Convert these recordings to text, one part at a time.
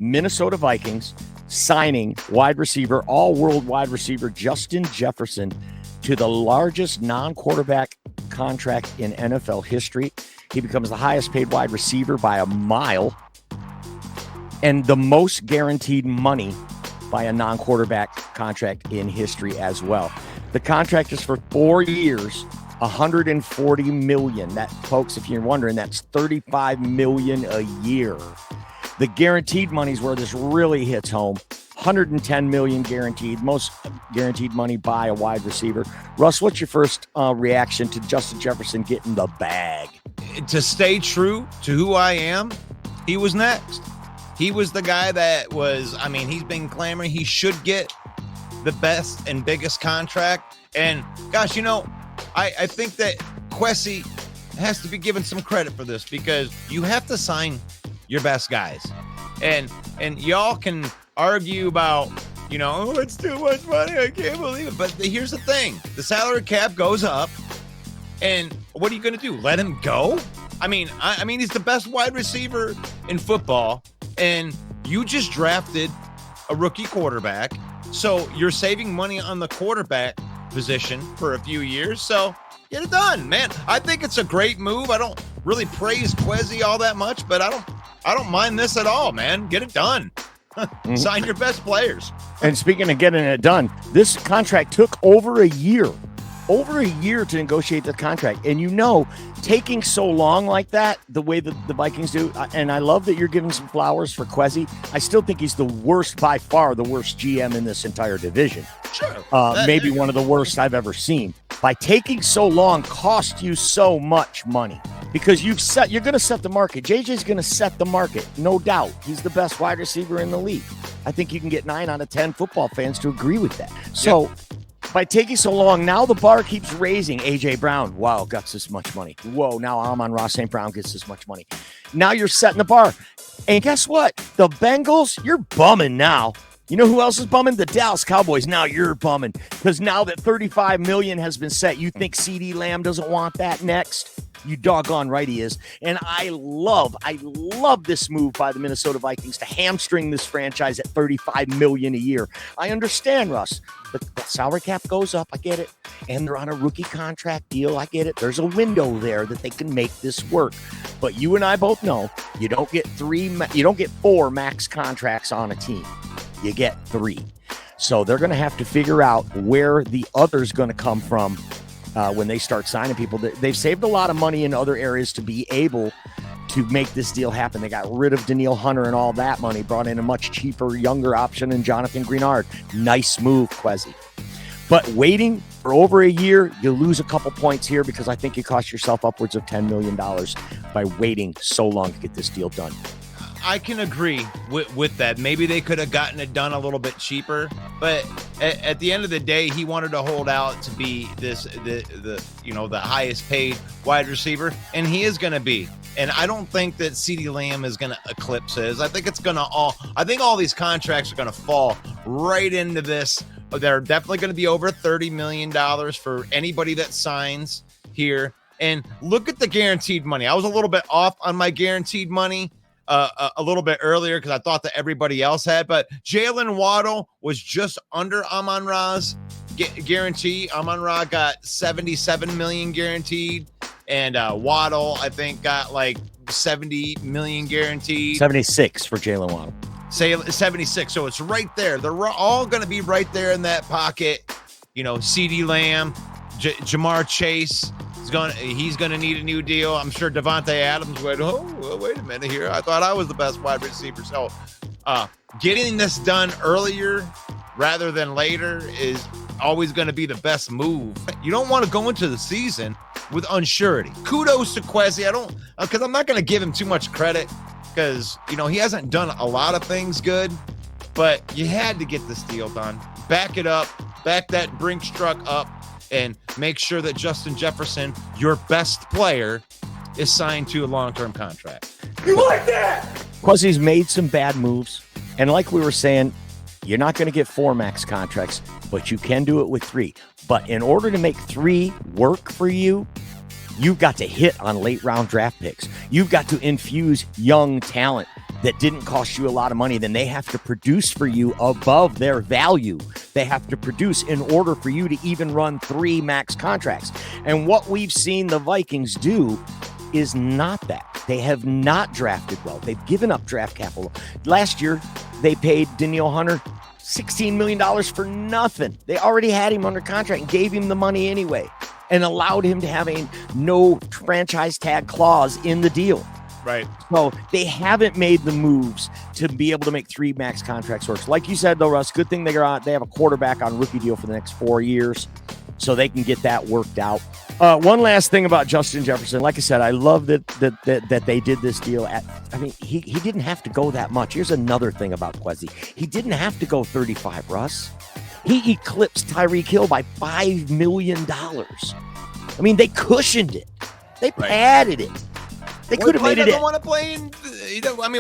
Minnesota Vikings signing wide receiver, all-world wide receiver Justin Jefferson to the largest non-quarterback contract in NFL history. He becomes the highest-paid wide receiver by a mile and the most guaranteed money by a non-quarterback contract in history as well. The contract is for 4 years, $140 million. That, folks, if you're wondering, that's $35 million a year. The guaranteed money is where this really hits home. $110 million guaranteed, most guaranteed money by a wide receiver. Russ, what's your first reaction to Justin Jefferson getting the bag? To stay true to who I am, he was next. He was the guy that was, he's been clamoring he should get the best and biggest contract. And gosh, I think that Kwesi has to be given some credit for this because you have to sign your best guys. And y'all can argue about, it's too much money, I can't believe it. But here's the thing. The salary cap goes up. And what are you going to do? Let him go? He's the best wide receiver in football. And you just drafted a rookie quarterback. So you're saving money on the quarterback position for a few years. So get it done, man. I think it's a great move. I don't really praise Kwesi all that much, but I don't mind this at all, man. Get it done. Sign your best players. And speaking of getting it done, this contract took over a year to negotiate the contract. And taking so long like that, the way that the Vikings do, and I love that you're giving some flowers for Kwesi. I still think he's by far the worst GM in this entire division. Sure. Maybe one of the worst I've ever seen. By taking so long cost you so much money because you're going to set the market. JJ's going to set the market, no doubt. He's the best wide receiver in the league. I think you can get 9 out of 10 football fans to agree with that. So by taking so long, now the bar keeps raising. A.J. Brown, wow, gets this much money. Whoa, now Amon-Ra St. Brown gets this much money. Now you're setting the bar. And guess what? The Bengals, you're bumming now. You know who else is bumming? The Dallas Cowboys. Now you're bumming because now that $35 million has been set, you think CeeDee Lamb doesn't want that next? You doggone right he is. And I love this move by the Minnesota Vikings to hamstring this franchise at $35 million a year. I understand, Russ. The salary cap goes up. I get it. And they're on a rookie contract deal. I get it. There's a window there that they can make this work. But you and I both know you don't get 4 max contracts on a team. You get 3. So they're going to have to figure out where the other's going to come from when they start signing people. They've saved a lot of money in other areas to be able to make this deal happen. They got rid of Danielle Hunter and all that money, brought in a much cheaper, younger option in Jonathan Greenard. Nice move, Kwesi. But waiting for over a year, you lose a couple points here because I think you cost yourself upwards of $10 million by waiting so long to get this deal done. I can agree with that. Maybe they could have gotten it done a little bit cheaper, but at the end of the day, he wanted to hold out to be the highest paid wide receiver, and he is going to be. And I don't think that CeeDee Lamb is going to eclipse his. I think all these contracts are going to fall right into this. They're definitely going to be over $30 million for anybody that signs here. And look at the guaranteed money. I was a little bit off on my guaranteed money a little bit earlier because I thought that everybody else had, but Jalen Waddle was just under Amon-Ra's guarantee. Amon-Ra got $77 million guaranteed, and Waddle I think got like $70 million guaranteed. 76 for Jalen Waddle. Say 76. So it's right there. They're all going to be right there in that pocket. CeeDee Lamb, Jamar Chase. He's going to need a new deal. I'm sure Devontae Adams went, wait a minute here. I thought I was the best wide receiver. So getting this done earlier rather than later is always going to be the best move. You don't want to go into the season with unsurety. Kudos to Kwesi. Because I'm not going to give him too much credit because, he hasn't done a lot of things good, but you had to get this deal done. Back it up. Back that Brinks truck up. And make sure that Justin Jefferson, your best player, is signed to a long-term contract. You like that? Kwesi's made some bad moves. And like we were saying, you're not going to get 4 max contracts, but you can do it with 3. But in order to make 3 work for you, you've got to hit on late-round draft picks. You've got to infuse young talent. that didn't cost you a lot of money, then they have to produce for you above their value. They have to produce in order for you to even run 3 max contracts. And what we've seen the Vikings do is not that. They have not drafted well. They've given up draft capital. Last year, they paid Danielle Hunter $16 million for nothing. They already had him under contract and gave him the money anyway and allowed him to have a no franchise tag clause in the deal. Right. So they haven't made the moves to be able to make 3 max contracts work. Like you said, though, Russ, good thing they have a quarterback on rookie deal for the next 4 years, so they can get that worked out. One last thing about Justin Jefferson. Like I said, I love that they did this deal. He didn't have to go that much. Here's another thing about Kwesi. He didn't have to go 35, Russ. He eclipsed Tyreek Hill by $5 million. I mean, they cushioned it. They padded it. They could have made it. Want to play in.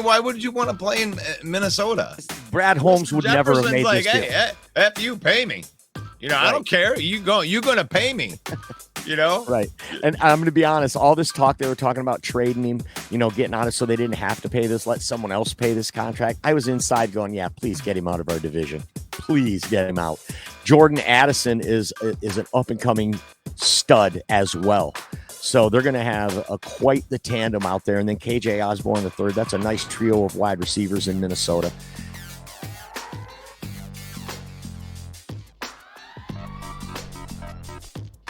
Why would you want to play in Minnesota? Brad Holmes would never have made this deal. Hey, F you, pay me. Right. I don't care. You're going to pay me. Right. And I'm going to be honest. All this talk they were talking about trading him, getting on it so they didn't have to pay this. Let someone else pay this contract. I was inside going, yeah, please get him out of our division. Please get him out. Jordan Addison is an up and coming stud as well. So they're going to have quite the tandem out there. And then KJ Osborne III, that's a nice trio of wide receivers in Minnesota.